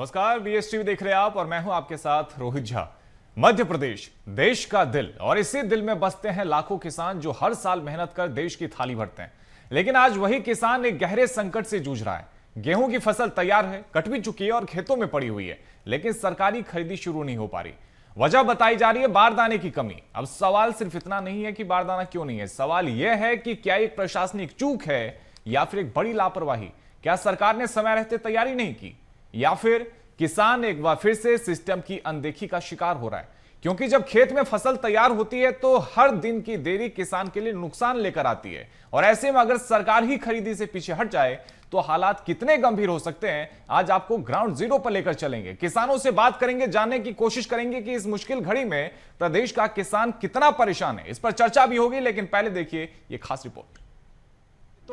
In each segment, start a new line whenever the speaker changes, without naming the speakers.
नमस्कार, बीएसटीवी देख रहे हैं आप और मैं हूं आपके साथ रोहित झा। मध्य प्रदेश देश का दिल और इसी दिल में बसते हैं लाखों किसान जो हर साल मेहनत कर देश की थाली भरते हैं। लेकिन आज वही किसान एक गहरे संकट से जूझ रहा है। गेहूं की फसल तैयार है, कट भी चुकी है और खेतों में पड़ी हुई है, लेकिन सरकारी खरीदी शुरू नहीं हो पा रही। वजह बताई जा रही है बारदाने की कमी। अब सवाल सिर्फ इतना नहीं है कि बारदाना क्यों नहीं है, सवाल यह है कि क्या एक प्रशासनिक चूक है या फिर एक बड़ी लापरवाही। क्या सरकार ने समय रहते तैयारी नहीं की या फिर किसान एक बार फिर से सिस्टम की अनदेखी का शिकार हो रहा है? क्योंकि जब खेत में फसल तैयार होती है तो हर दिन की देरी किसान के लिए नुकसान लेकर आती है, और ऐसे में अगर सरकार ही खरीदी से पीछे हट जाए तो हालात कितने गंभीर हो सकते हैं। आज आपको ग्राउंड जीरो पर लेकर चलेंगे, किसानों से बात करेंगे, जानने की कोशिश करेंगे कि इस मुश्किल घड़ी में प्रदेश का किसान कितना परेशान है। इस पर चर्चा भी होगी, लेकिन पहले देखिए ये खास रिपोर्ट।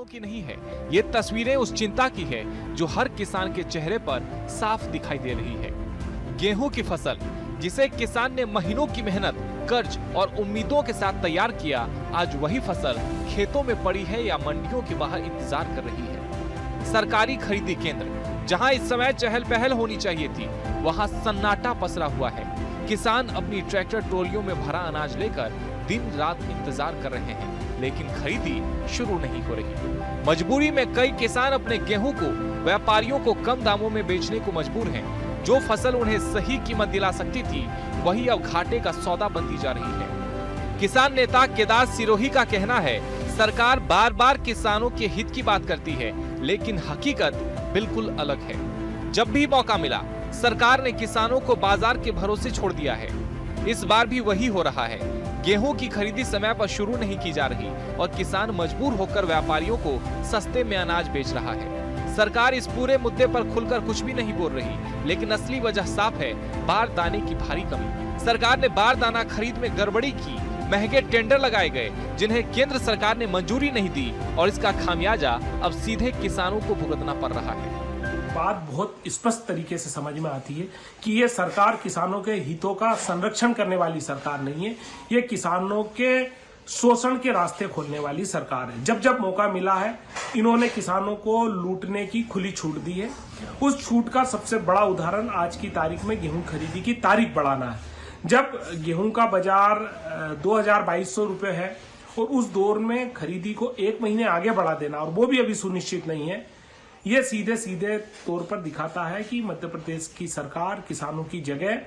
की नहीं है, ये तस्वीरें उस चिंता की है जो हर किसान के चेहरे पर साफ दिखाई दे रही है। गेहूं की फसल जिसे किसान ने महीनों की मेहनत, कर्ज और उम्मीदों के साथ तैयार किया, आज वही फसल खेतों में पड़ी है या मंडियों के बाहर इंतजार कर रही है। सरकारी खरीदी केंद्र जहां इस समय चहल पहल होनी चाहिए थी, वहां सन्नाटा पसरा हुआ है। किसान अपनी ट्रैक्टर ट्रॉलियों में भरा अनाज लेकर दिन रात इंतजार कर रहे हैं, लेकिन खरीदी शुरू नहीं हो रही। मजबूरी में कई किसान अपने गेहूं को व्यापारियों को कम दामों में बेचने को मजबूर हैं। जो फसल उन्हें सही कीमत दिला सकती थी, वही अब घाटे का सौदा बनती जा रही है। किसान नेता केदार सिरोही का कहना है, सरकार बार बार किसानों के हित की बात करती है, लेकिन हकीकत बिल्कुल अलग है। जब भी मौका मिला, सरकार ने किसानों को बाजार के भरोसे छोड़ दिया है। इस बार भी वही हो रहा है। गेहूं की खरीदी समय पर शुरू नहीं की जा रही और किसान मजबूर होकर व्यापारियों को सस्ते में अनाज बेच रहा है। सरकार इस पूरे मुद्दे पर खुलकर कुछ भी नहीं बोल रही, लेकिन असली वजह साफ है, बारदाने की भारी कमी। सरकार ने बारदाना खरीद में गड़बड़ी की, महंगे टेंडर लगाए गए जिन्हें केंद्र सरकार ने मंजूरी नहीं दी, और इसका खामियाजा अब सीधे किसानों को भुगतना पड़ रहा है।
बात बहुत स्पष्ट तरीके से समझ में आती है कि ये सरकार किसानों के हितों का संरक्षण करने वाली सरकार नहीं है, ये किसानों के शोषण के रास्ते खोलने वाली सरकार है। जब जब मौका मिला है, इन्होंने किसानों को लूटने की खुली छूट दी है। उस छूट का सबसे बड़ा उदाहरण आज की तारीख में गेहूं खरीदी की तारीख बढ़ाना है। जब गेहूं का बाजार 2200 रुपये है और उस दौर में खरीदी को एक महीने आगे बढ़ा देना, और वो भी अभी सुनिश्चित नहीं है, ये सीधे सीधे तौर पर दिखाता है कि मध्य प्रदेश की सरकार किसानों की जगह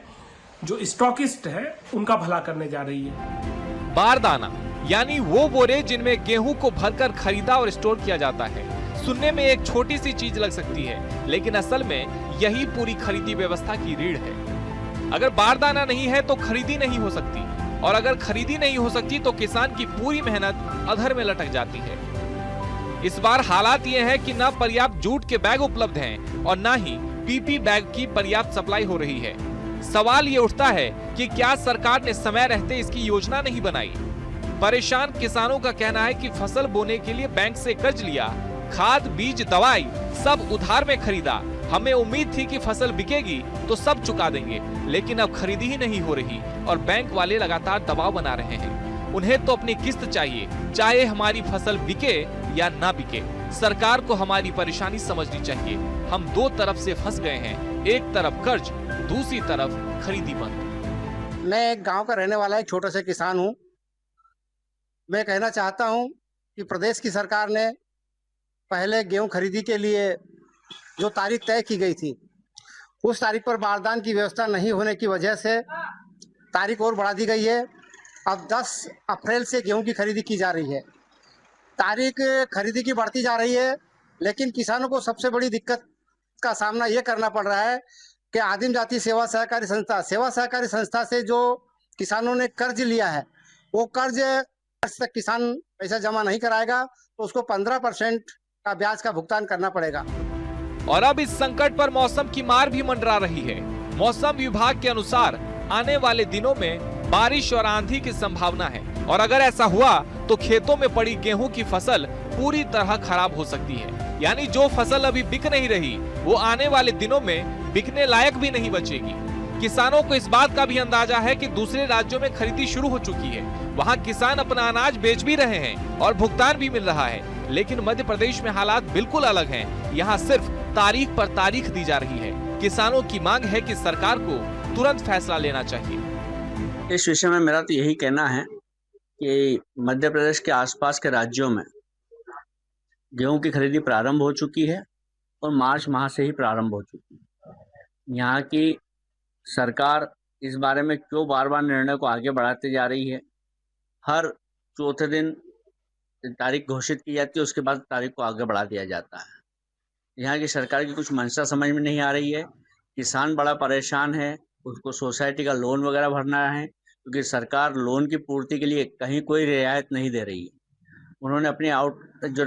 जो स्टॉकिस्ट है उनका भला करने जा रही है।
बारदाना यानी वो बोरे जिनमें गेहूं को भरकर खरीदा और स्टोर किया जाता है। सुनने में एक छोटी सी चीज लग सकती है, लेकिन असल में यही पूरी खरीदी व्यवस्था की रीढ़ है। अगर बारदाना नहीं है तो खरीदी नहीं हो सकती, और अगर खरीदी नहीं हो सकती तो किसान की पूरी मेहनत अधर में लटक जाती है। इस बार हालात ये है कि न पर्याप्त जूट के बैग उपलब्ध हैं और न ही पीपी बैग की पर्याप्त सप्लाई हो रही है। सवाल ये उठता है कि क्या सरकार ने समय रहते इसकी योजना नहीं बनाई? परेशान किसानों का कहना है कि फसल बोने के लिए बैंक से कर्ज लिया, खाद, बीज, दवाई सब उधार में खरीदा। हमें उम्मीद थी कि फसल बिकेगी तो सब चुका देंगे, लेकिन अब खरीदी ही नहीं हो रही और बैंक वाले लगातार दबाव बना रहे हैं। उन्हें तो अपनी किस्त चाहिए, चाहे हमारी फसल बिके या ना बिके। सरकार को हमारी परेशानी समझनी चाहिए। हम दो तरफ से फंस गए हैं, एक तरफ कर्ज, दूसरी तरफ खरीदी बंद।
मैं एक गांव का रहने वाला एक छोटा सा किसान हूं। मैं कहना चाहता हूं कि प्रदेश की सरकार ने पहले गेहूं खरीदी के लिए जो तारीख तय की गई थी, उस तारीख पर बारदान की व्यवस्था नहीं होने की वजह से तारीख और बढ़ा दी गई है। अब 10 अप्रैल से गेहूं की खरीदी की जा रही है। तारीख खरीदी की बढ़ती जा रही है, लेकिन किसानों को सबसे बड़ी दिक्कत का सामना ये करना पड़ रहा है कि आदिम जाति सेवा सहकारी संस्था से जो किसानों ने कर्ज लिया है, वो कर्ज तक किसान पैसा जमा नहीं कराएगा तो उसको 15% का ब्याज का भुगतान करना पड़ेगा।
और अब इस संकट पर मौसम की मार भी मंडरा रही है। मौसम विभाग के अनुसार आने वाले दिनों में बारिश और आंधी की संभावना है, और अगर ऐसा हुआ तो खेतों में पड़ी गेहूं की फसल पूरी तरह खराब हो सकती है। यानी जो फसल अभी बिक नहीं रही, वो आने वाले दिनों में बिकने लायक भी नहीं बचेगी। किसानों को इस बात का भी अंदाजा है कि दूसरे राज्यों में खरीदी शुरू हो चुकी है, वहाँ किसान अपना अनाज बेच भी रहे हैं और भुगतान भी मिल रहा है। लेकिन मध्य प्रदेश में हालात बिल्कुल अलग हैं। यहाँ सिर्फ तारीख पर तारीख दी जा रही है। किसानों की मांग है कि सरकार को तुरंत फैसला लेना चाहिए।
इस विषय में मेरा तो यही कहना है कि मध्य प्रदेश के आसपास के राज्यों में गेहूं की खरीदी प्रारंभ हो चुकी है और मार्च माह से ही प्रारंभ हो चुकी है। यहाँ की सरकार इस बारे में क्यों बार बार निर्णय को आगे बढ़ाते जा रही है? हर चौथे दिन तारीख घोषित की जाती है, उसके बाद तारीख को आगे बढ़ा दिया जाता है। यहाँ की सरकार की कुछ मंशा समझ में नहीं आ रही है। किसान बड़ा परेशान है, उसको सोसाइटी का लोन वगैरह भरना है, क्योंकि सरकार लोन की पूर्ति के लिए कहीं कोई रियायत नहीं दे रही है। उन्होंने अपनी जो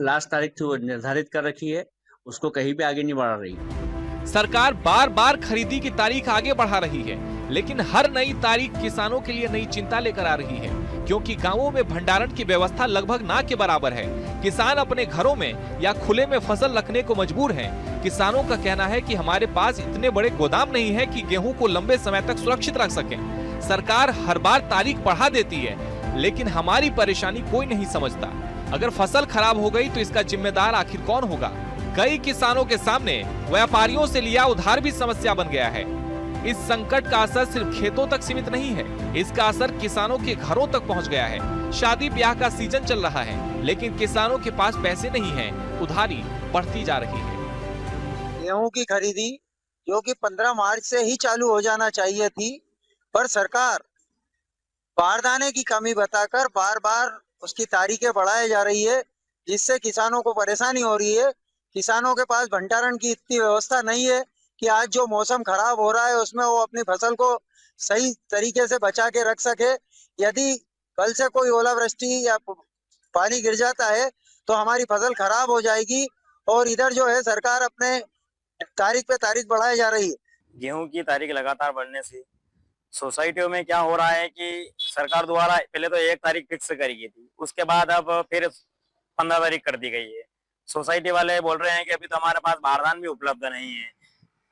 लास्ट तारीख थी वो निर्धारित कर रखी है, उसको कहीं भी आगे नहीं बढ़ा रही।
सरकार बार बार खरीदी की तारीख आगे बढ़ा रही है, लेकिन हर नई तारीख किसानों के लिए नई चिंता लेकर आ रही है, क्योंकि गांवों में भंडारण की व्यवस्था लगभग ना के बराबर है। किसान अपने घरों में या खुले में फसल रखने को मजबूर हैं। किसानों का कहना है कि हमारे पास इतने बड़े गोदाम नहीं है कि गेहूं को लंबे समय तक सुरक्षित रख सकें। सरकार हर बार तारीख बढ़ा देती है, लेकिन हमारी परेशानी कोई नहीं समझता। अगर फसल खराब हो गई तो इसका जिम्मेदार आखिर कौन होगा? कई किसानों के सामने व्यापारियों से लिया उधार भी समस्या बन गया है। इस संकट का असर सिर्फ खेतों तक सीमित नहीं है, इसका असर किसानों के घरों तक पहुंच गया है। शादी ब्याह का सीजन चल रहा है, लेकिन किसानों के पास पैसे नहीं हैं, उधारी बढ़ती जा रही है।
गेहूं की खरीदी जो कि 15 मार्च से ही चालू हो जाना चाहिए थी, पर सरकार बारदाने की कमी बताकर बार बार उसकी तारीखें बढ़ाई जा रही है, जिससे किसानों को परेशानी हो रही है। किसानों के पास भंडारण की इतनी व्यवस्था नहीं है कि आज जो मौसम खराब हो रहा है उसमें वो अपनी फसल को सही तरीके से बचा के रख सके। यदि कल से कोई ओलावृष्टि या पानी गिर जाता है तो हमारी फसल खराब हो जाएगी, और इधर जो है सरकार अपने तारीख पे तारीख बढ़ाई जा रही है।
गेहूं की तारीख लगातार बढ़ने से सोसाइटियों में क्या हो रहा है कि सरकार द्वारा पहले तो 1 तारीख फिक्स करी गई थी, उसके बाद अब फिर 15 तारीख कर दी गई है। सोसाइटी वाले बोल रहे हैं कि अभी तो हमारे पास बारदान भी उपलब्ध नहीं है,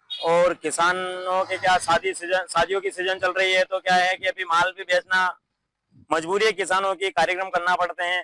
और किसानों के क्या शादियों की सीजन चल रही है, तो क्या है कि अभी माल भी बेचना मजबूरी है किसानों की, कार्यक्रम करना पड़ते हैं,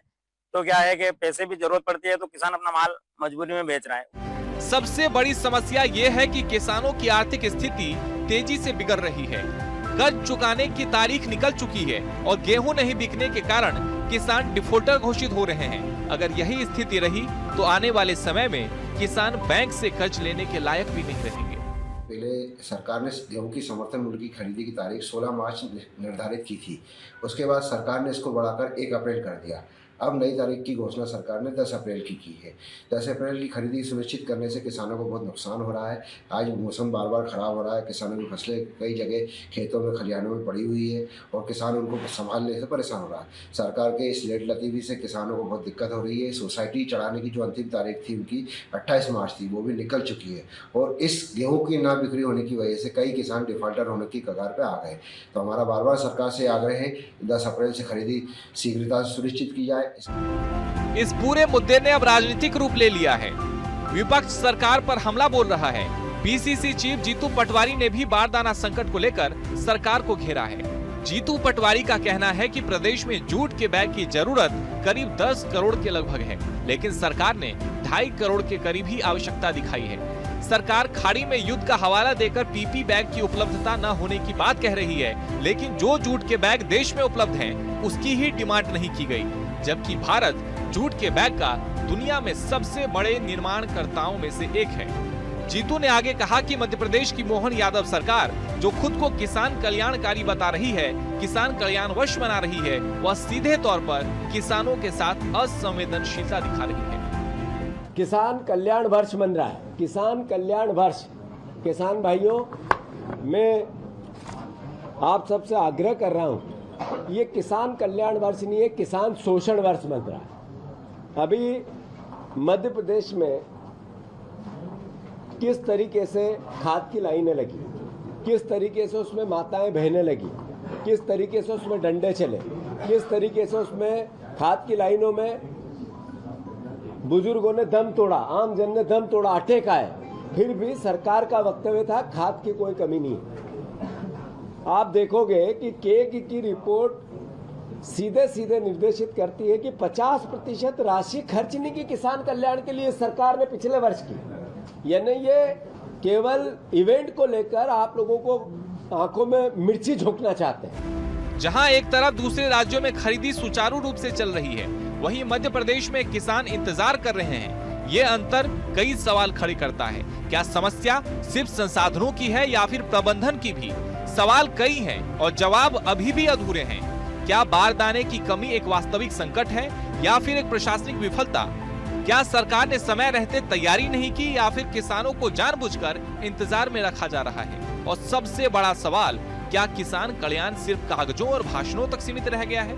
तो क्या है कि पैसे भी जरूरत पड़ती है, तो किसान अपना माल मजबूरी में बेच रहा है।
सबसे बड़ी समस्या ये है कि किसानों की आर्थिक स्थिति तेजी से बिगड़ रही है। कर्ज चुकाने की तारीख निकल चुकी है और गेहूं नहीं बिकने के कारण किसान डिफॉल्टर घोषित हो रहे हैं। अगर यही स्थिति रही तो आने वाले समय में किसान बैंक से कर्ज लेने के लायक भी नहीं रहेंगे।
पहले सरकार ने गेहूं की समर्थन मूल्य की खरीदी की तारीख 16 मार्च निर्धारित की थी, उसके बाद सरकार ने इसको बढ़ाकर 1 अप्रैल कर दिया। अब नई तारीख की घोषणा सरकार ने 10 अप्रैल की है। 10 अप्रैल की खरीदी सुनिश्चित करने से किसानों को बहुत नुकसान हो रहा है। आज मौसम बार बार खराब हो रहा है, किसानों की फसलें कई जगह खेतों में खलिहानों में पड़ी हुई है और किसान उनको संभालने से परेशान हो रहा है। सरकार के इस लेट लतीफ़ी से किसानों को बहुत दिक्कत हो रही है। सोसाइटी चढ़ाने की जो अंतिम तारीख थी उनकी 28 मार्च थी, वो भी निकल चुकी है, और इस गेहूँ की ना बिक्री होने की वजह से कई किसान डिफॉल्टर होने की कगार पर आ गए। तो हमारा बार बार सरकार से आग्रह है 10 अप्रैल से खरीदी शीघ्रता से सुनिश्चित की जाए।
इस पूरे मुद्दे ने अब राजनीतिक रूप ले लिया है। विपक्ष सरकार पर हमला बोल रहा है। पीसीसी चीफ जीतू पटवारी ने भी बारदाना संकट को लेकर सरकार को घेरा है। जीतू पटवारी का कहना है कि प्रदेश में जूट के बैग की जरूरत करीब 10 करोड़ के लगभग है, लेकिन सरकार ने 2.5 करोड़ के करीब ही आवश्यकता दिखाई है। सरकार खाड़ी में युद्ध का हवाला देकर पीपी बैग की उपलब्धता न होने की बात कह रही है, लेकिन जो जूट के बैग देश में उपलब्ध हैं, उसकी ही डिमांड नहीं की गई, जबकि भारत जूट के बैग का दुनिया में सबसे बड़े निर्माणकर्ताओं में से एक है। जीतू ने आगे कहा कि मध्य प्रदेश की मोहन यादव सरकार जो खुद को किसान कल्याणकारी बता रही है, किसान कल्याणवश बना रही है, वह सीधे तौर पर किसानों के साथ असंवेदनशीलता दिखा रही है।
किसान कल्याण वर्ष बन रहा है, किसान कल्याण वर्ष। किसान भाइयों, मैं आप सबसे आग्रह कर रहा हूं, ये किसान कल्याण वर्ष नहीं है, किसान शोषण वर्ष बन रहा है। अभी मध्य प्रदेश में किस तरीके से खाद की लाइनें लगी, किस तरीके से उसमें माताएं बहने लगी, किस तरीके से उसमें डंडे चले, किस तरीके से उसमें खाद की लाइनों में बुजुर्गों ने दम तोड़ा, आम जन ने दम तोड़ा, आटे खाए, फिर भी सरकार का वक्तव्य था खाद की कोई कमी नहीं है। आप देखोगे कि केग की रिपोर्ट सीधे सीधे निर्देशित करती है कि 50% राशि खर्चने की किसान कल्याण के लिए सरकार ने पिछले वर्ष की, यानी ये केवल इवेंट को लेकर आप लोगों को आंखों में मिर्ची झोंकना चाहते हैं।
जहां एक तरफ दूसरे राज्यों में खरीदी सुचारू रूप से चल रही है, वहीं मध्य प्रदेश में किसान इंतजार कर रहे हैं। ये अंतर कई सवाल खड़े करता है। क्या समस्या सिर्फ संसाधनों की है या फिर प्रबंधन की भी? सवाल कई हैं और जवाब अभी भी अधूरे हैं। क्या बारदाने की कमी एक वास्तविक संकट है या फिर एक प्रशासनिक विफलता? क्या सरकार ने समय रहते तैयारी नहीं की या फिर किसानों को जानबूझकर इंतजार में रखा जा रहा है? और सबसे बड़ा सवाल, क्या किसान कल्याण सिर्फ कागजों और भाषणों तक सीमित रह गया है?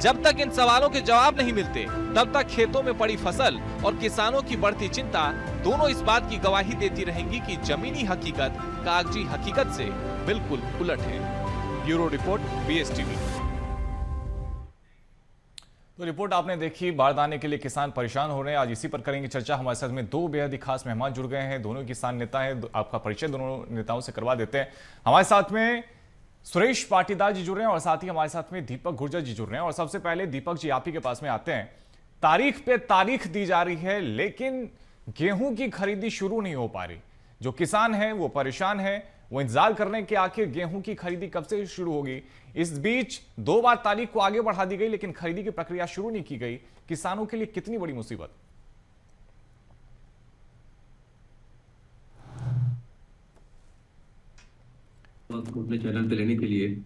जब तक इन सवालों के जवाब नहीं मिलते, तब तक खेतों में पड़ी फसल और किसानों की बढ़ती चिंता दोनों इस बात की गवाही देती रहेंगी कि जमीनी हकीकत कागजी हकीकत से बिल्कुल उलट है। Bureau report, BSTV।
तो रिपोर्ट आपने देखी, बारदाने के लिए किसान परेशान हो रहे हैं। आज इसी पर करेंगे चर्चा। हमारे साथ में दो बेहद ही खास मेहमान जुड़ गए हैं, दोनों किसान नेता हैं। आपका परिचय दोनों नेताओं से करवा देते हैं। हमारे साथ में सुरेश पाटीदार जी जुड़ रहे हैं और साथ ही हमारे साथ में दीपक गुर्जर जी जुड़ रहे हैं। और सबसे पहले दीपक जी, आप ही के पास में आते हैं। तारीख पे तारीख दी जा रही है, लेकिन गेहूं की खरीदी शुरू नहीं हो पा रही। जो किसान है वो परेशान है, वो इंतजार कर रहे हैं कि आखिर गेहूं की खरीदी कब से शुरू होगी। इस बीच 2 बार तारीख को आगे बढ़ा दी गई, लेकिन खरीदी की प्रक्रिया शुरू नहीं की गई। किसानों के लिए कितनी बड़ी मुसीबत।
बात को अपने चैनल पे लेने के लिए,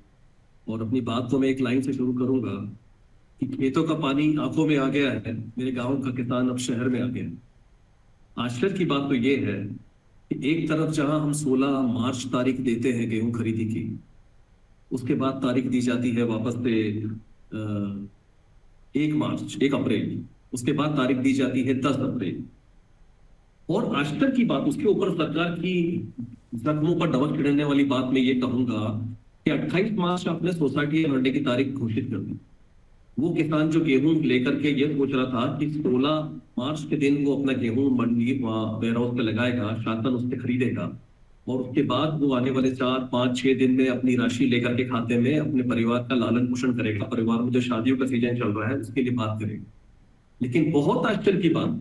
और अपनी बात को मैं एक लाइन से शुरू करूंगा कि खेतों का पानी आंखों में आ गया है, मेरे गांव का किसान अब शहर में आ गया है। आश्चर्य की बात तो ये है कि एक तरफ जहां हम 16 मार्च तारीख देते हैं गेहूं खरीदी की, उसके बाद तारीख दी जाती है वापस से 1 अप्रैल, उसके बाद तारीख दी जाती है 10 अप्रैल। और आश्चर्य की बात, उसके ऊपर सरकार की जख्मों पर दवा छिड़कने वाली बात मैं ये कहूंगा कि 28 मार्च आपने सोसाइटी भरने की तारीख घोषित कर दी। वो किसान जो गेहूं लेकर के ये सोच रहा था कि 16 मार्च के दिन वो अपना गेहूं मंडी वेयर हाउस पे लगाएगा, शासन उससे खरीदेगा और उसके बाद वो आने वाले 4, 5, 6 दिन में अपनी राशि लेकर के खाते में अपने परिवार का लालन पोषण करेगा। परिवार में जो शादियों का सीजन चल रहा है उसके लिए बात करेगा। लेकिन बहुत आश्चर्य की बात,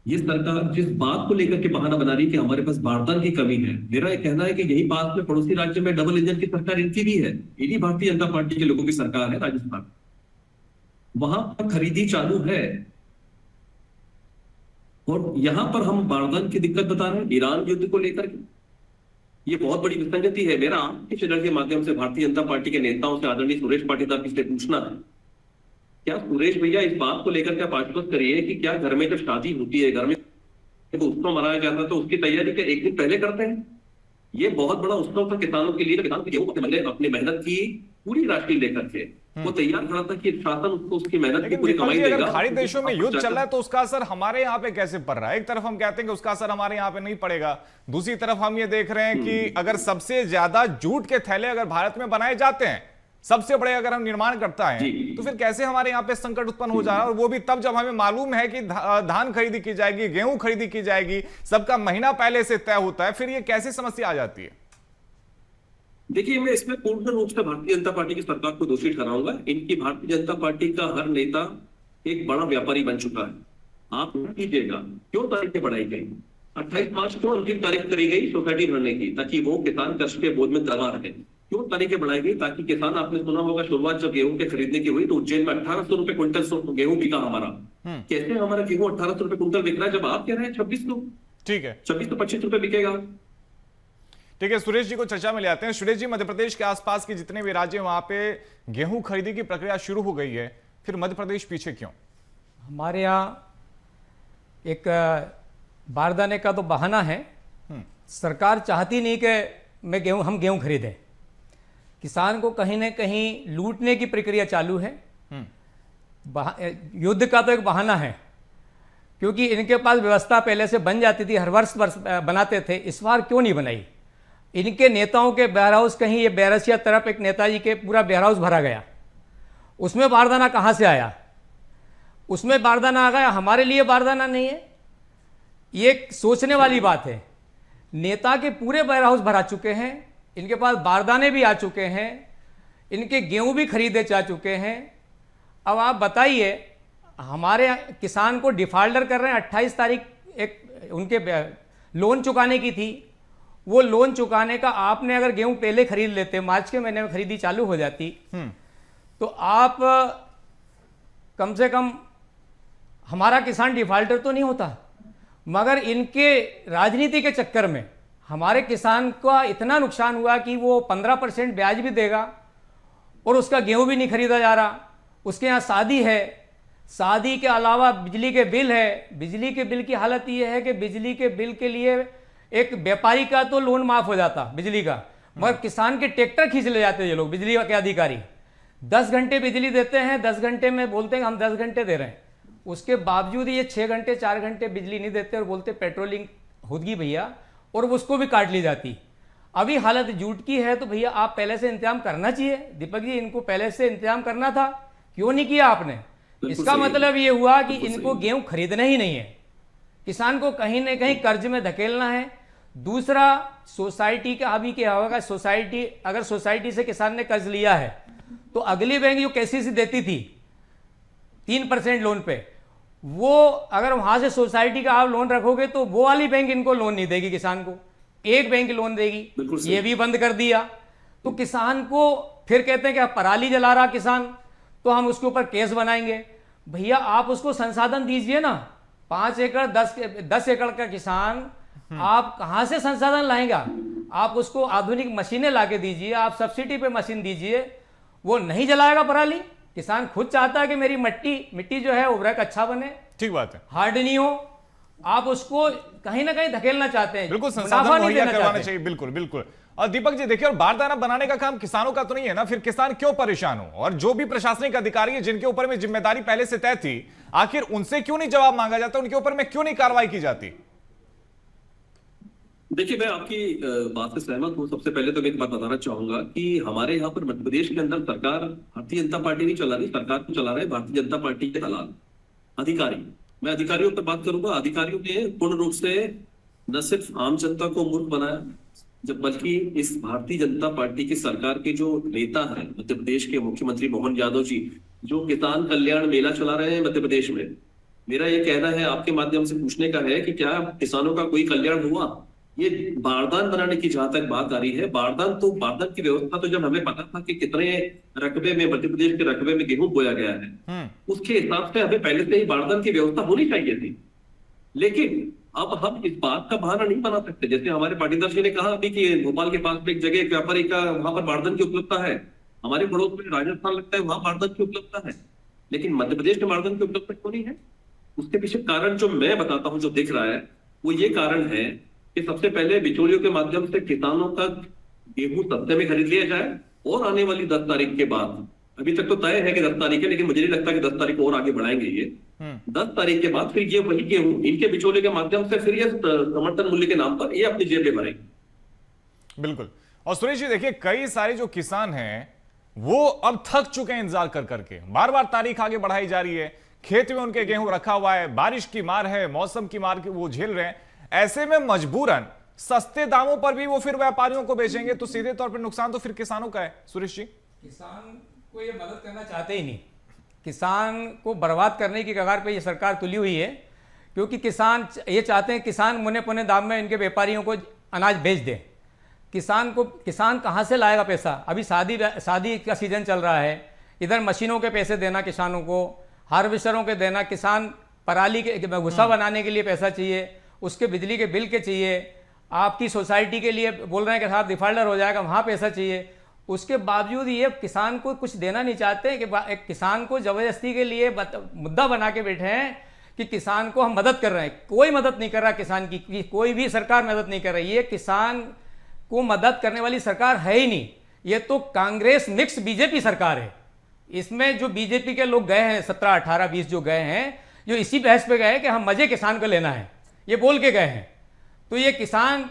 ये सरकार जिस बात को लेकर के बहाना बना रही है कि हमारे पास बारदान की कमी है, मेरा यह कहना है कि यही बात में पड़ोसी राज्य में डबल इंजन की सरकार इनकी भी है। इन्हीं भारतीय जनता पार्टी के लोगों की सरकार है राजस्थान, वहां पर खरीदी चालू है। और यहां पर हम बारदान की दिक्कत बता रहे हैं ईरान युद्ध को लेकर के। ये बहुत बड़ी विसंगति है। मेरा आपके चैनल के माध्यम से भारतीय जनता पार्टी के नेताओं से आदरणीय सुरेश पाटीदार जी से पूछना है, क्या सुरेश भैया इस बात को लेकर के आप आश्वस्त करिए कि क्या घर में जब शादी होती है, घर में उत्सव मनाया जाता है तो उसकी तैयारी के 1 दिन पहले करते हैं? ये बहुत बड़ा उत्सव था किसानों के लिए। किसान गेहूं अपनी मेहनत की पूरी राशि लेकर के वो तैयार करा था कि शासन उसको उसकी मेहनत की पूरी कमाई देगा।
अगर खाड़ी देशों में युद्ध चल रहा है तो उसका असर हमारे यहाँ पे कैसे पड़ रहा है? एक तरफ हम कहते हैं कि उसका असर हमारे यहाँ पे नहीं पड़ेगा, दूसरी तरफ हम ये देख रहे हैं कि अगर सबसे ज्यादा जूट के थैले अगर भारत में बनाए जाते हैं, सबसे बड़े अगर हम निर्माण करता है, तो फिर कैसे हमारे यहाँ पे संकट उत्पन्न हो जा रहा है? और वो भी तब जब हमें मालूम है कि धान खरीदी की जाएगी, गेहूं खरीदी की जाएगी, सबका महीना पहले से तय होता है। फिर ये कैसे समस्या आ जाती है?
देखिए, मैं इसमें पूर्ण रूप से भारतीय जनता पार्टी की सरकार को दोषी ठहराऊंगा। इनकी भारतीय जनता पार्टी का हर नेता एक बड़ा व्यापारी बन चुका है। आप कीजिएगा क्यों तारीखें बढ़ाई गई? 28 मार्च को अंतिम तारीख करी गई सोसाइटी भरने की, ताकि वो किसान कर्ज के बोझ में दबा रहे। क्यों तारीखें बढ़ाई गई? ताकि किसान, आपने सुना होगा शुरुआत जब गेहूं के खरीदने की हुई तो उज्जैन में 1800 रुपए क्विंटल गेहूं बिका हमारा। कैसे हमारा गेहूं 1800 रुपए क्विंटल बिक रहा है जब आप कह रहे हैं 2600?
ठीक है,
2625 रुपए बिकेगा।
ठीक है, सुरेश जी को चर्चा में ले आते हैं। सुरेश जी, मध्य प्रदेश के आसपास के जितने भी राज्य वहां पे गेहूं खरीदी की प्रक्रिया शुरू हो गई है, फिर मध्य प्रदेश पीछे क्यों?
हमारे यहाँ एक बारदाने का तो बहाना है। सरकार चाहती नहीं कि हम गेहूं खरीदें। किसान को कहीं ना कहीं लूटने की प्रक्रिया चालू है। युद्ध का तो एक बहाना है, क्योंकि इनके पास व्यवस्था पहले से बन जाती थी, हर वर्ष बनाते थे। इस बार क्यों नहीं बनाई? इनके नेताओं के वेयर हाउस, कहीं ये बैरसिया तरफ एक नेताजी के पूरा वेयर हाउस भरा गया, उसमें बारदाना कहाँ से आया? उसमें बारदाना आ गया, हमारे लिए बारदाना नहीं है। ये सोचने वाली बात है। नेता के पूरे वेयर हाउस भरा चुके हैं, इनके पास बारदाने भी आ चुके हैं, इनके गेहूं भी खरीदे जा चुके हैं। अब आप बताइए, हमारे किसान को डिफाल्टर कर रहे हैं। 28 तारीख एक उनके लोन चुकाने की थी, वो लोन चुकाने का, आपने अगर गेहूं पहले खरीद लेते, मार्च के महीने में खरीदी चालू हो जाती, तो आप कम से कम, हमारा किसान डिफाल्टर तो नहीं होता, मगर इनके राजनीति के चक्कर में हमारे किसान का इतना नुकसान हुआ कि वो 15% ब्याज भी देगा और उसका गेहूं भी नहीं खरीदा जा रहा। उसके यहाँ शादी है, शादी के अलावा बिजली के बिल है। बिजली के बिल की हालत ये है कि बिजली के बिल के लिए एक व्यापारी का तो लोन माफ हो जाता बिजली का, मगर किसान के ट्रैक्टर खींच ले जाते ये लोग, बिजली के अधिकारी। 10 घंटे बिजली देते हैं, 10 घंटे में बोलते हैं हम 10 घंटे दे रहे हैं, उसके बावजूद ये 6 घंटे 4 घंटे बिजली नहीं देते और बोलते पेट्रोलिंग होगी भैया, और उसको भी काट ली जाती। अभी हालत जूट की है, तो भैया आप पहले से इंतजाम करना चाहिए दीपक जी, इनको पहले से इंतजाम करना था, क्यों नहीं किया आपने? इसका मतलब ये हुआ कि इनको गेहूं खरीदना ही नहीं है, किसान को कहीं ना कहीं कर्ज में धकेलना है। दूसरा, सोसाइटी का अभी क्या होगा, सोसाइटी, अगर सोसाइटी से किसान ने कर्ज लिया है तो अगली बैंक जो केसीसी देती थी 3% लोन पे, वो अगर वहां से सोसाइटी का आप लोन रखोगे तो वो वाली बैंक इनको लोन नहीं देगी, किसान को एक बैंक लोन देगी, ये भी बंद कर दिया। तो किसान को फिर कहते हैं कि पराली जला रहा किसान, तो हम उसके ऊपर केस बनाएंगे। भैया आप उसको संसाधन दीजिए ना, 5 एकड़ 10 एकड़ का किसान आप कहां से संसाधन लाएगा? आप उसको आधुनिक मशीनें लाके दीजिए, आप सब्सिडी पे मशीन दीजिए, वो नहीं जलाएगा पराली। किसान खुद चाहता है कि मेरी मिट्टी जो है उर्वरक अच्छा बने,
ठीक बात है,
हार्ड नहीं हो, आप उसको कहीं ना कहीं धकेलना चाहते हैं,
बिल्कुल संसाधन मुहैया करवाना चाहिए, बिल्कुल बिल्कुल। और दीपक जी देखिए, और बारदाना बनाने का काम किसानों का तो नहीं है ना, फिर किसान क्यों परेशान हो? और जो भी प्रशासनिक अधिकारी है जिनके ऊपर में जिम्मेदारी पहले से तय थी, आखिर उनसे क्यों नहीं जवाब मांगा जाता, उनके ऊपर में क्यों नहीं कार्रवाई की जाती?
देखिए, मैं आपकी बात से सहमत हूँ। सबसे पहले तो मैं एक बात बताना चाहूंगा कि हमारे यहाँ पर मध्य प्रदेश के अंदर सरकार भारतीय जनता पार्टी नहीं चला रही, सरकार को चला रहे भारतीय जनता पार्टी के दलाल अधिकारी। मैं अधिकारियों पर बात करूंगा। अधिकारियों ने पूर्ण रूप से न सिर्फ आम जनता को मूर्ख बनाया, जब बल्कि इस भारतीय जनता पार्टी की सरकार के जो नेता है मध्य प्रदेश के मुख्यमंत्री मोहन यादव जी, जो किसान कल्याण मेला चला रहे हैं मध्य प्रदेश में, मेरा ये कहना है, आपके माध्यम से पूछने का है कि क्या किसानों का कोई कल्याण हुआ? ये बारदान बनाने की जहां तक बात आ रही है, बारदान की व्यवस्था तो जब हमें पता था कि कितने रकबे में, मध्य प्रदेश के रकबे में गेहूं बोया गया है, उसके हिसाब से हमें पहले से ही बारदान की व्यवस्था होनी चाहिए थी। लेकिन अब हम इस बात का बहाना नहीं बना सकते। जैसे हमारे पाटीदार जी ने कहा अभी कि भोपाल के पास में एक जगह एक व्यापारी का, वहां पर बारदान की उपलब्धता है, हमारे पड़ोस में राजस्थान लगता है, वहां बारदान की उपलब्धता है, लेकिन मध्य प्रदेश में बारदान की उपलब्धता क्यों नहीं है? उसके पीछे कारण जो मैं बताता हूं, जो दिख रहा है, वो ये कारण है कि सबसे पहले बिचौलियों के माध्यम से किसानों का गेहूं सस्ते में खरीद लिया जाए, और आने वाली 10 तारीख के बाद, अभी तक तो तय है कि 10 तारीख है, लेकिन मुझे नहीं लगता कि 10 तारीख को और आगे बढ़ाएंगे ये। 10 तारीख के बाद फिर ये वही गेहूं इनके बिचौलियों के माध्यम से फिर ये समर्थन मूल्य के नाम पर ये अपनी जेब में भरेंगे।
बिल्कुल। और सुरेश जी देखिए, कई सारे जो किसान हैं वो अब थक चुके हैं इंतजार कर करके, बार बार तारीख आगे बढ़ाई जा रही है, खेत में उनके गेहूं रखा हुआ है, बारिश की मार है, मौसम की मार वो झेल रहे हैं, ऐसे में मजबूरन सस्ते दामों पर भी वो फिर व्यापारियों को बेचेंगे, तो सीधे तौर पर नुकसान तो फिर किसानों का है। सुरेश जी,
किसान को ये मदद करना चाहते ही नहीं, किसान को बर्बाद करने की कगार पे ये सरकार तुली हुई है, क्योंकि किसान ये चाहते हैं किसान मुने पुने दाम में इनके व्यापारियों को अनाज बेच दे। किसान कहाँ से लाएगा पैसा? अभी शादी का सीजन चल रहा है, इधर मशीनों के पैसे देना किसानों को, हार्वेस्टरों के देना, किसान पराली के भूसा बनाने के लिए पैसा चाहिए, उसके बिजली के बिल के चाहिए, आपकी सोसाइटी के लिए बोल रहे हैं कि साहब डिफाल्टर हो जाएगा, वहाँ पैसा चाहिए। उसके बावजूद ये किसान को कुछ देना नहीं चाहते कि एक किसान को जबरदस्ती के लिए मुद्दा बना के बैठे हैं कि किसान को हम मदद कर रहे हैं। कोई मदद नहीं कर रहा किसान की, कोई भी सरकार मदद नहीं कर रही है। किसान को मदद करने वाली सरकार है ही नहीं, ये तो कांग्रेस मिक्स बीजेपी सरकार है। इसमें जो बीजेपी के लोग गए हैं 17, 18, 20 जो गए हैं, जो इसी बहस पे गए कि हम मजे किसान को लेना है, ये बोल के गए हैं, तो ये किसान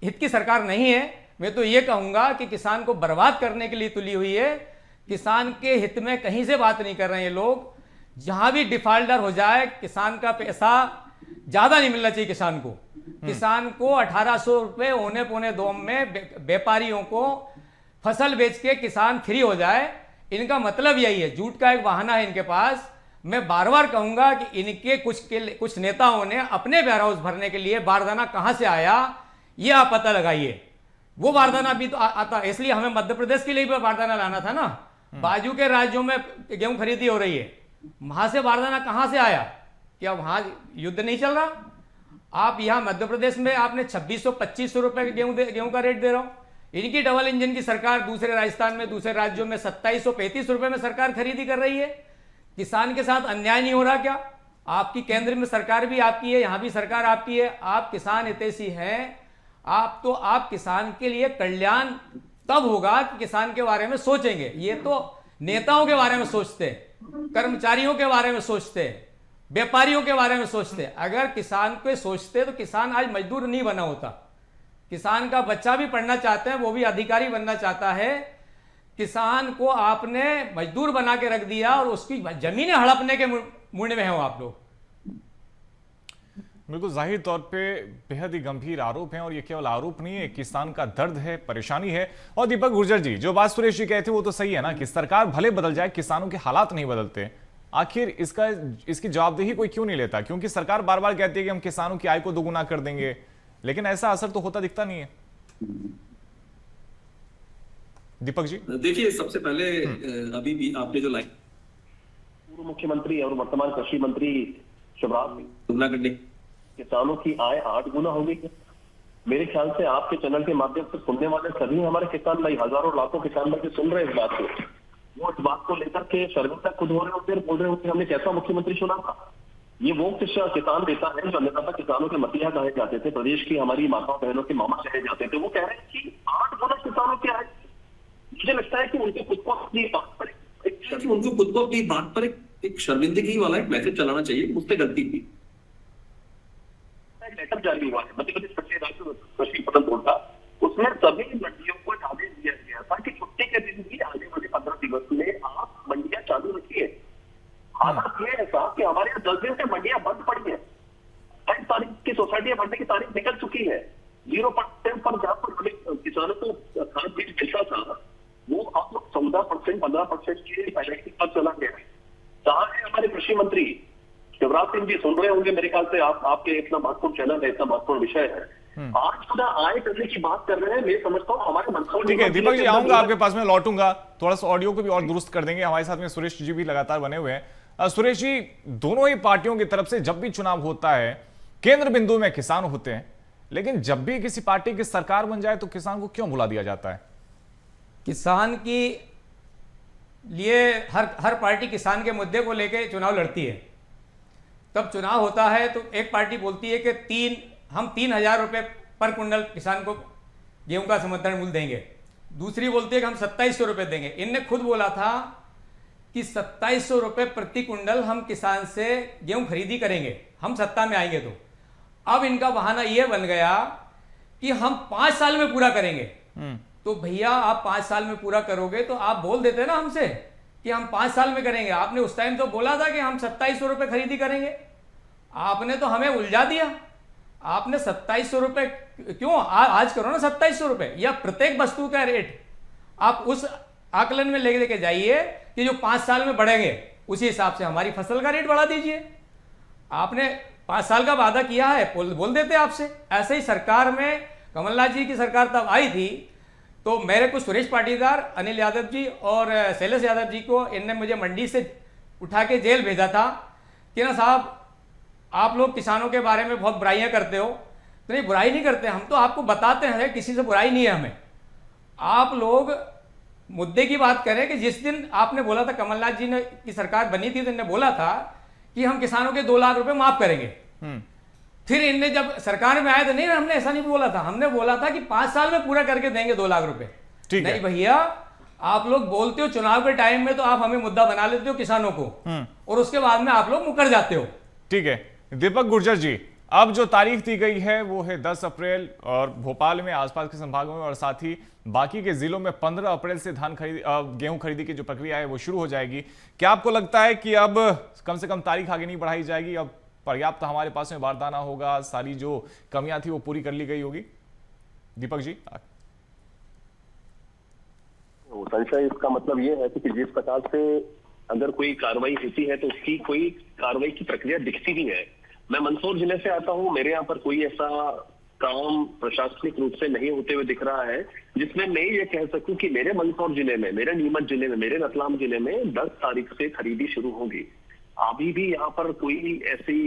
हित की सरकार नहीं है। मैं तो ये कहूंगा कि किसान को बर्बाद करने के लिए तुली हुई है, किसान के हित में कहीं से बात नहीं कर रहे हैं ये लोग। जहां भी डिफाल्टर हो जाए, किसान का पैसा ज्यादा नहीं मिलना चाहिए किसान को। किसान को 1800 रुपये औने पौने दाम में व्यापारियों को फसल बेच के किसान फ्री हो जाए, इनका मतलब यही है। झूठ का एक बहाना है इनके पास। मैं बार बार कहूंगा कि इनके कुछ नेताओं ने अपने वेयर हाउस भरने के लिए बारदाना कहां से आया, ये आप पता लगाइए। वो बारदाना भी तो आता, इसलिए हमें मध्य प्रदेश के लिए भी बारदाना लाना था ना। बाजू के राज्यों में गेहूं खरीदी हो रही है, वहां से बारदाना कहां से आया? क्या वहां युद्ध नहीं चल रहा? आप यहां मध्य प्रदेश में आपने 2600-2500 रुपए गेहूं का रेट दे रहा हूं। इनकी डबल इंजन की सरकार दूसरे राजस्थान में, दूसरे राज्यों में 2735 रुपए में सरकार खरीदी कर रही है। किसान के साथ अन्याय नहीं हो रहा क्या? आपकी केंद्र में सरकार भी आपकी है, यहां भी सरकार आपकी है, आप किसान हितैषी हैं। आप किसान के लिए कल्याण तब होगा कि किसान के बारे में सोचेंगे। ये तो नेताओं के बारे में सोचते हैं, कर्मचारियों के बारे में सोचते हैं, व्यापारियों के बारे में सोचते हैं। अगर किसान को सोचते तो किसान आज मजदूर नहीं बना होता। किसान का बच्चा भी पढ़ना चाहते हैं, वो भी अधिकारी बनना चाहता है। किसान को आपने मजदूर बना के रख दिया और उसकी जमीनें हड़पने के मूड में हो आप लोग।
बिल्कुल जाहिर तौर पे बेहद ही गंभीर आरोप हैं, और ये केवल आरोप नहीं है, किसान का दर्द है, परेशानी है। और दीपक गुर्जर जी, जो बात सुरेश जी कहते वो तो सही है ना कि सरकार भले बदल जाए, किसानों के हालात नहीं बदलते। आखिर इसकी जवाबदेही कोई क्यों नहीं लेता? क्योंकि सरकार बार बार कहती है कि हम किसानों की आय को दोगुना कर देंगे, लेकिन ऐसा असर तो होता दिखता नहीं है। दीपक जी
देखिए, सबसे पहले अभी भी आपने जो लाइन
पूर्व मुख्यमंत्री और वर्तमान कृषि मंत्री शिवराज सिंह
तुलना करने,
किसानों की आय 8 गुना हो गई। मेरे ख्याल से आपके चैनल के माध्यम से सुनने वाले सभी हमारे किसान भाई, हजारों लाखों किसान भाई सुन रहे हैं इस बात को, वो इस बात को लेकर के शर्मिंदा खुद हो रहे होते हैं, बोल रहे होते हमने कैसा मुख्यमंत्री चुना था। ये वो किसान देता है जो अन्यथा किसानों के मसीहा कहे जाते थे, प्रदेश की हमारी माताओं बहनों के मामा कहे जाते थे, वो कह रहे हैं कि 8 गुना किसानों की आय। मुझे लगता है कि उनके खुद को अपनी बात पर एक शर्मिंदगी वाला एक मैसेज चलाना चाहिए, मुझसे गलती थी। लेटर जारी हुआ है मध्य प्रदेश कृषि उत्पादन बोर्ड का, उसमें सभी मंडियों को आदेश दिया गया था कि छुट्टी के दिन भी आने वाले 15 दिवस में आप मंडियां चालू रखिए। हालात ये है साहब कि हमारे यहाँ 10 दिन से मंडियां बंद पड़ी है। 5 तारीख की सोसाइटी भरने की तारीख निकल चुकी है। 0% पर जहां पर हमें किसानों को खाद बीज मिलता था, वो आप लोग 14%, 15% की पेनल्टी पर चला गया है। कहाँ है हमारे कृषि मंत्री शिवराज सिंह जी? सुन रहे होंगे मेरे ख्याल से, आपके इतना महत्वपूर्ण चैनल है, इतना महत्वपूर्ण विषय है। आज खुदा आय करने की बात कर रहे हैं। मैं समझता हूँ हमारे मंत्री।
ठीक है दीपक जी, आऊंगा आपके पास में, लौटूंगा, थोड़ा सा ऑडियो को भी और दुरुस्त कर देंगे। हमारे साथ में सुरेश जी भी लगातार बने हुए हैं। सुरेश जी, दोनों ही पार्टियों की तरफ से जब भी चुनाव होता है, केंद्र बिंदु में किसान होते हैं, लेकिन जब भी किसी पार्टी की सरकार बन जाए तो किसान को क्यों भुला दिया जाता है?
किसान की लिए हर पार्टी किसान के मुद्दे को लेकर चुनाव लड़ती है। तब चुनाव होता है तो एक पार्टी बोलती है कि हम 3,000 रुपये पर कुंटल किसान को गेहूं का समर्थन मूल्य देंगे। दूसरी बोलती है कि हम 2700 रुपये देंगे। इनने खुद बोला था कि 2700 रुपये प्रति कुंटल हम किसान से गेहूं खरीदी करेंगे, हम सत्ता में आएंगे तो। अब इनका बहाना यह बन गया कि हम 5 साल में पूरा करेंगे। तो भैया, आप 5 साल में पूरा करोगे तो आप बोल देते ना हमसे कि हम 5 साल में करेंगे। आपने उस टाइम तो बोला था कि हम 2700 रुपये खरीदी करेंगे। आपने तो हमें उलझा दिया। आपने 2700 रुपये क्यों आज करो ना 2700 रुपये, या प्रत्येक वस्तु का रेट आप उस आकलन में लेके जाइए कि जो 5 साल में बढ़ेंगे, उसी हिसाब से हमारी फसल का रेट बढ़ा दीजिए। आपने 5 साल का वादा किया है, बोल देते आपसे। ऐसे ही सरकार में कमलनाथ जी की सरकार तब आई थी तो मेरे को सुरेश पाटीदार, अनिल यादव जी और शैलेश यादव जी को इनने मुझे मंडी से उठा के जेल भेजा था कि ना साहब, आप लोग किसानों के बारे में बहुत बुराइयां करते हो। तो नहीं, बुराई नहीं करते, हम तो आपको बताते हैं, किसी से बुराई नहीं है हमें। आप लोग मुद्दे की बात करें कि जिस दिन आपने बोला था, कमलनाथ जी ने की सरकार बनी थी तो इन्होंने बोला था कि हम किसानों के 2 लाख रुपए माफ करेंगे। फिर इनने जब सरकार में आए तो नहीं, हमने ऐसा नहीं बोला था। हमने बोला था कि 5 साल में पूरा करके देंगे 2 लाख रुपए। नहीं भैया, आप लोग बोलते हो चुनाव के टाइम में तो आप हमें मुद्दा बना लेते हो किसानों को, और उसके बाद में आप लोग मुकर जाते हो।
ठीक है दीपक गुर्जर जी, अब जो तारीख दी गई है वो है 10 अप्रैल, और भोपाल में, आसपास के संभागों में और साथ ही बाकी के जिलों में 15 अप्रैल से गेहूं खरीदी की जो प्रक्रिया है वो शुरू हो जाएगी। क्या आपको लगता है कि अब कम से कम तारीख आगे नहीं बढ़ाई जाएगी? अब पर्याप्त हमारे पास में बारदाना होगा, सारी जो कमियां थी वो पूरी कर ली गई होगी? दीपक जी,
संशय इसका मतलब ये है कि जिस प्रकार से अगर कोई कार्रवाई होती है तो उसकी कोई कार्रवाई की प्रक्रिया दिखती नहीं है। मैं मंदसौर जिले से आता हूँ, मेरे यहाँ पर कोई ऐसा काम प्रशासनिक रूप से नहीं होते हुए दिख रहा है, जिसमें मैं ये कह सकूं कि मेरे मंदसौर जिले में, मेरे नीमच जिले में, मेरे रतलाम जिले में 10 तारीख से खरीदी शुरू होगी। अभी भी यहाँ पर कोई ऐसी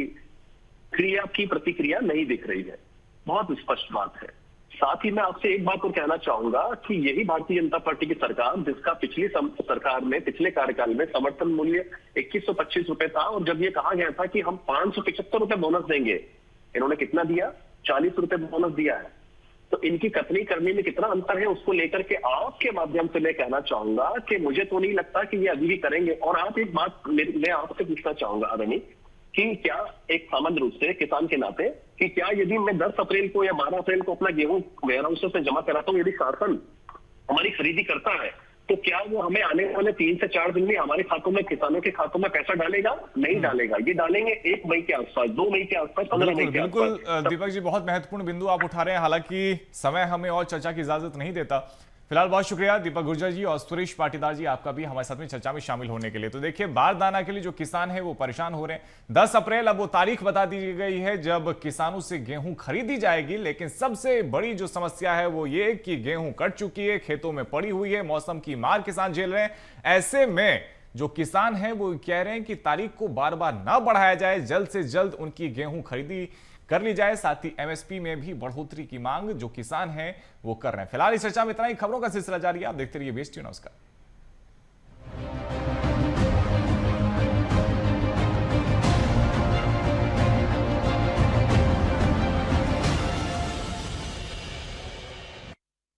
क्रिया की प्रतिक्रिया नहीं दिख रही है, बहुत स्पष्ट बात है। साथ ही मैं आपसे एक बात और कहना चाहूंगा कि यही भारतीय जनता पार्टी की सरकार, जिसका पिछली सरकार में, पिछले कार्यकाल में समर्थन मूल्य 2125 रुपए था, और जब ये कहा गया था कि हम 575 रुपए बोनस देंगे, इन्होंने कितना दिया? 40 रुपए बोनस दिया है। तो इनकी कथनी करने में कितना अंतर है, उसको लेकर के आपके माध्यम से मैं कहना चाहूंगा कि मुझे तो नहीं लगता कि ये अभी भी करेंगे। और आप एक बात मैं आपसे पूछना चाहूंगा आदरणीय, कि क्या एक सामान्य रूप से किसान के नाते, कि क्या यदि मैं 10 अप्रैल को या 12 अप्रैल को अपना गेहूं वेयरहाउस से जमा कराता हूं, यदि शासन हमारी खरीदी करता है, तो क्या वो हमें आने वाले 3 से 4 दिन में हमारे खातों में, किसानों के खातों में पैसा डालेगा? नहीं डालेगा। ये डालेंगे 1 मई के आसपास, 2 मई के आसपास, 15 मई के आसपास।
बिल्कुल दीपक जी, बहुत महत्वपूर्ण बिंदु आप उठा रहे हैं, हालांकि समय हमें और चर्चा की इजाजत नहीं देता। फिलहाल बहुत शुक्रिया दीपक गुर्जर जी और सुरेश पाटीदार जी, आपका भी हमारे साथ में चर्चा में शामिल होने के लिए। तो देखिए, बारदाना के लिए जो किसान है वो परेशान हो रहे हैं। 10 अप्रैल अब वो तारीख बता दी गई है जब किसानों से गेहूं खरीदी जाएगी, लेकिन सबसे बड़ी जो समस्या है वो ये कि गेहूं कट चुकी है, खेतों में पड़ी हुई है, मौसम की मार किसान झेल रहे हैं। ऐसे में जो किसान हैं वो कह रहे हैं कि तारीख को बार बार ना बढ़ाया जाए, जल्द से जल्द उनकी गेहूं खरीदी कर ली जाए। साथ ही एमएसपी में भी बढ़ोतरी की मांग जो किसान हैं वो कर रहे हैं। फिलहाल इस चर्चा में इतना ही। खबरों का सिलसिला जारी है, आप देखते रहिए बेस्ट न्यूज़। नमस्कार।